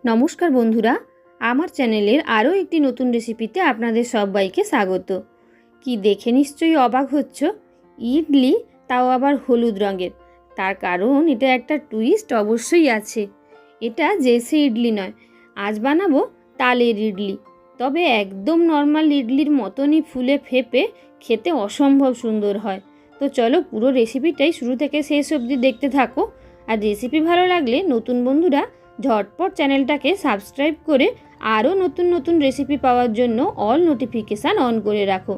নমস্কার বন্ধুরা, আমার চ্যানেলের আরও একটি নতুন রেসিপিতে আপনাদের সবাইকে স্বাগত। কি দেখে নিশ্চয়ই অবাক হচ্ছ, ইডলি, তাও আবার হলুদ রঙের। তার কারণ এটা একটা টুইস্ট অবশ্যই আছে। এটা জেসি ইডলি নয়, আজ বানাবো তালের ইডলি। তবে একদম নর্মাল ইডলির মতনই ফুলে ফেপে খেতে অসম্ভব সুন্দর হয়। তো চলো পুরো রেসিপিটাই শুরু থেকে শেষ অবধি দেখতে থাকো। আর রেসিপি ভালো লাগলে নতুন বন্ধুরা ঝটপট চ্যানেলটাকে সাবস্ক্রাইব করে আরও নতুন নতুন রেসিপি পাওয়ার জন্য অল নোটিফিকেশান অন করে রাখো।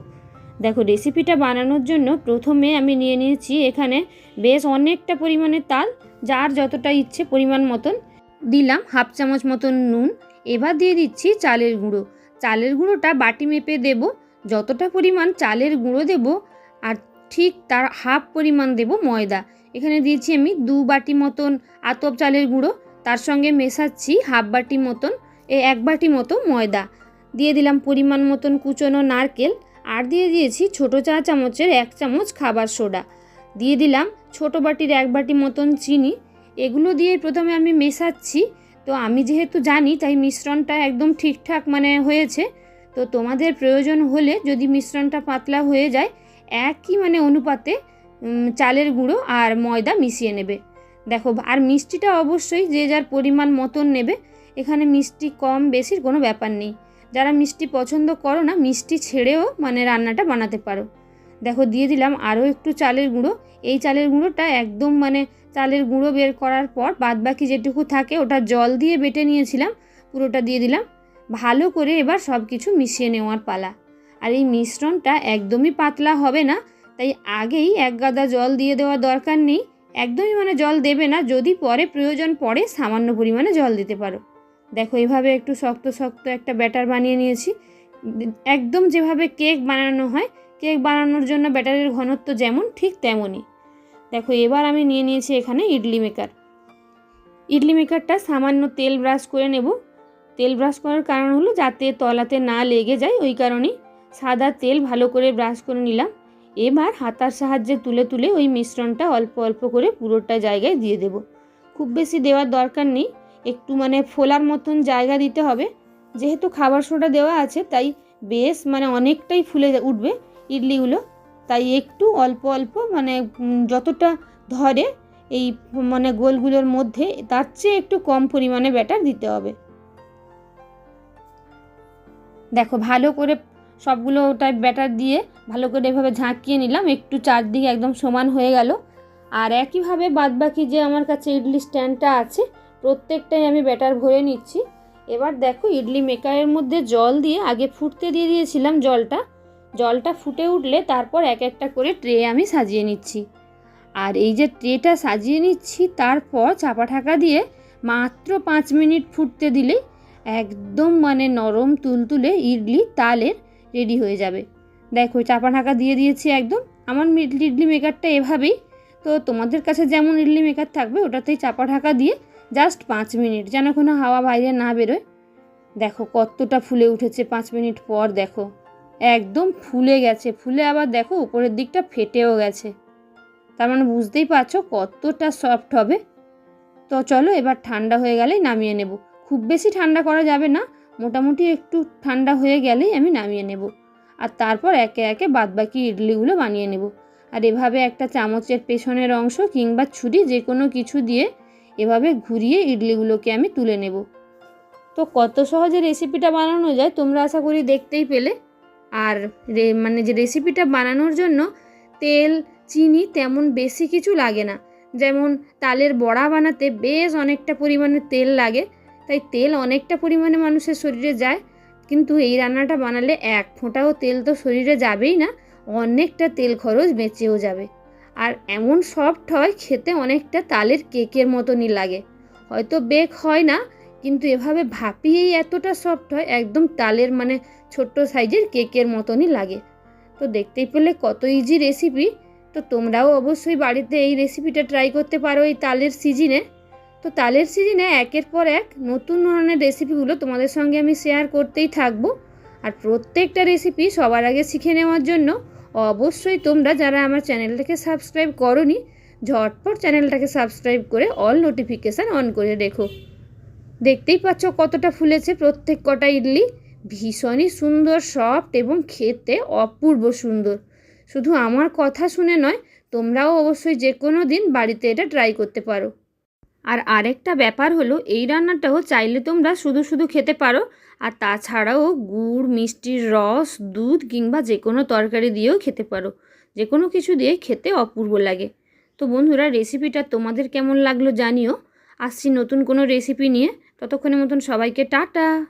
দেখো, রেসিপিটা বানানোর জন্য প্রথমে আমি নিয়ে নিয়েছি এখানে বেশ অনেকটা পরিমাণে তাল, যার যতটা ইচ্ছে পরিমাণ মতন দিলাম। হাফ চামচ মতন নুন। এবার দিয়ে দিচ্ছি চালের গুঁড়ো। চালের গুঁড়োটা বাটি মেপে দেব। যতটা পরিমাণ চালের গুঁড়ো দেব আর ঠিক তার হাফ পরিমাণ দেব ময়দা। এখানে দিয়েছি আমি 2 বাটি মতন আতপ চালের গুঁড়ো, তার সঙ্গে মেশাচ্ছি হাফ বাটি মতন 1 বাটি মতো ময়দা। দিয়ে দিলাম পরিমাণ মতন কুচনো নারকেল, আর দিয়ে দিয়েছি ছোটো চা চামচের 1 চামচ খাবার সোডা। দিয়ে দিলাম ছোটো বাটির 1 বাটি মতন চিনি। এগুলো দিয়ে প্রথমে আমি মেশাচ্ছি। তো আমি যেহেতু জানি তাই মিশ্রণটা একদম ঠিকঠাক হয়েছে। তো তোমাদের প্রয়োজন হলে যদি মিশ্রণটা পাতলা হয়ে যায়, একই অনুপাতে চালের গুঁড়ো আর ময়দা মিশিয়ে নেবে। দেখো, আর মিষ্টিটা অবশ্যই যে যার পরিমাণ মতন নেবে। এখানে মিষ্টি কম বেশির কোনো ব্যাপার নেই। যারা মিষ্টি পছন্দ করো না, মিষ্টি ছেড়েও রান্নাটা বানাতে পারো। দেখো, দিয়ে দিলাম আরও একটু চালের গুঁড়ো। এই চালের গুঁড়োটা একদম চালের গুঁড়ো বের করার পর বাদবাকি যেটুকু থাকে ওটা জল দিয়ে বেটে নিয়েছিলাম, পুরোটা দিয়ে দিলাম। ভালো করে এবার সব কিছু মিশিয়ে নেওয়ার পালা। আর এই মিশ্রণটা একদমই পাতলা হবে না, তাই আগেই 1 গাদা জল দিয়ে দেওয়ার দরকার নেই। একদমই জল দেবে না, যদি পরে প্রয়োজন পড়ে সামান্য পরিমাণে জল দিতে পারো। দেখো, এভাবে একটু শক্ত শক্ত একটা ব্যাটার বানিয়ে নিয়েছি, একদম যেভাবে কেক বানানো হয়। কেক বানানোর জন্য ব্যাটারের ঘনত্ব যেমন, ঠিক তেমনই। দেখো, এবার আমি নিয়ে নিয়েছি এখানে ইডলি মেকার। ইডলি মেকারটা সামান্য তেল ব্রাশ করে নেব। তেল ব্রাশ করার কারণ হলো যাতে তলাতে না লেগে যায়, ওই কারণেই সাদা তেল ভালো করে ব্রাশ করে নিলাম। এবার হাতার সাহায্যে তুলে তুলে ওই মিশ্রণটা অল্প অল্প করে পুরোটা জায়গায় দিয়ে দেব। খুব বেশি দেওয়ার দরকার নেই, একটু ফোলার মতন জায়গা দিতে হবে। যেহেতু খাবার সোডা দেওয়া আছে তাই বেশ অনেকটাই ফুলে উঠবে ইডলিগুলো। তাই একটু অল্প অল্প যতটা ধরে এই গোলগুলোর মধ্যে, তার চেয়ে একটু কম পরিমাণে ব্যাটার দিতে হবে। দেখো, ভালো করে সবগুলো ওটায় ব্যাটার দিয়ে ভালো করে এভাবে ঝাঁকিয়ে নিলাম, একটু চারদিকে একদম সমান হয়ে গেল। আর একইভাবে বাদবাকি যে আমার কাছে ইডলি স্ট্যান্ডটা আছে প্রত্যেকটাই আমি ব্যাটার ভরে নিচ্ছি। এবার দেখো, ইডলি মেকারের মধ্যে জল দিয়ে আগে ফুটতে দিয়ে দিয়েছিলাম। জলটা ফুটে উঠলে তারপর এক একটা করে ট্রে আমি সাজিয়ে নিচ্ছি। আর এই যে ট্রেটা সাজিয়ে নিচ্ছি, তারপর চাপা ঢাকা দিয়ে মাত্র 5 মিনিট ফুটতে দিলেই একদম নরম তুলতুলে ইডলি তালের রেডি হয়ে যাবে। দেখো, চাপা ঢাকা দিয়ে দিয়েছি একদম। আমার ইডলি মেকারটা এভাবেই। তো তোমাদের কাছে যেমন ইডলি মেকার থাকবে ওটাতেই চাপা ঢাকা দিয়ে জাস্ট 5 মিনিট, যেন কোনো হাওয়া বাইরে না বেরোয়। দেখো কতটা ফুলে উঠেছে 5 মিনিট পর। দেখো একদম ফুলে গেছে, ফুলে আবার দেখো উপরের দিকটা ফেটেও গেছে। তার বুঝতেই পারছো কতটা সফট হবে। তো চলো, এবার ঠান্ডা হয়ে গেলেই নামিয়ে নেব। খুব বেশি ঠান্ডা করা যাবে না, মোটামুটি একটু ঠান্ডা হয়ে গেলেই আমি নামিয়ে নেব। আর তারপর একে একে বাদবাকি ইডলিগুলো বানিয়ে নেব। আর এভাবে একটা চামচের পেছনের অংশ কিংবা ছুরি যে কোনো কিছু দিয়ে এভাবে ঘুরিয়ে ইডলিগুলোকে আমি তুলে নেব। তো কত সহজে রেসিপিটা বানানো যায় তোমরা আশা করি দেখতেই পেলে। আর যে রেসিপিটা বানানোর জন্য তেল চিনি তেমন বেশি কিছু লাগে না। যেমন তালের বড়া বানাতে বেশ অনেকটা পরিমাণে তেল লাগে, তাই তেল অনেকটা পরিমাণে মানুষের শরীরে যায়। কিন্তু এই রান্নাটা বানালে 1 ফোঁটাও তেল তো শরীরে যাবেই না, অনেকটা তেল খরচ বেঁচেও যাবে। আর এমন সফট হয়, খেতে অনেকটা তালের কেকের মতনই লাগে। হয়তো বেক হয় না, কিন্তু এভাবে ভাপিয়েই এতটা সফট হয়, একদম তালের ছোট্ট সাইজের কেকের মতনই লাগে। তো দেখতেই পেলে কত ইজি রেসিপি। তো তোমরাও অবশ্যই বাড়িতে এই রেসিপিটা ট্রাই করতে পারো এই তালের সিজনে। তো তালের সিজনে একের পর এক নতুন ধরনের রেসিপিগুলো তোমাদের সঙ্গে আমি শেয়ার করতেই থাকবো। আর প্রত্যেকটা রেসিপি সবার আগে শিখে নেওয়ার জন্য অবশ্যই তোমরা যারা আমার চ্যানেলটাকে সাবস্ক্রাইব করোনি, ঝটপট চ্যানেলটাকে সাবস্ক্রাইব করে অল নোটিফিকেশান অন করে রেখো। দেখতেই পাচ্ছ কতটা ফুলেছে প্রত্যেক কটা ইডলি। ভীষণই সুন্দর, সফট এবং খেতে অপূর্ব সুন্দর। শুধু আমার কথা শুনে নয়, তোমরাও অবশ্যই যে কোনো দিন বাড়িতে এটা ট্রাই করতে পারো। আর আরেকটা ব্যাপার হলো, এই রান্নাটাও চাইলে তোমরা শুধু শুধু খেতে পারো, আর তাছাড়াও গুড়, মিষ্টির রস, দুধ কিংবা যে কোনো তরকারি দিয়েও খেতে পারো। যে কোনো কিছু দিয়ে খেতে অপূর্ব লাগে। তো বন্ধুরা, রেসিপিটা তোমাদের কেমন লাগলো জানিও। আসছি নতুন কোনো রেসিপি নিয়ে। ততক্ষণের মতন সবাইকে টাটা।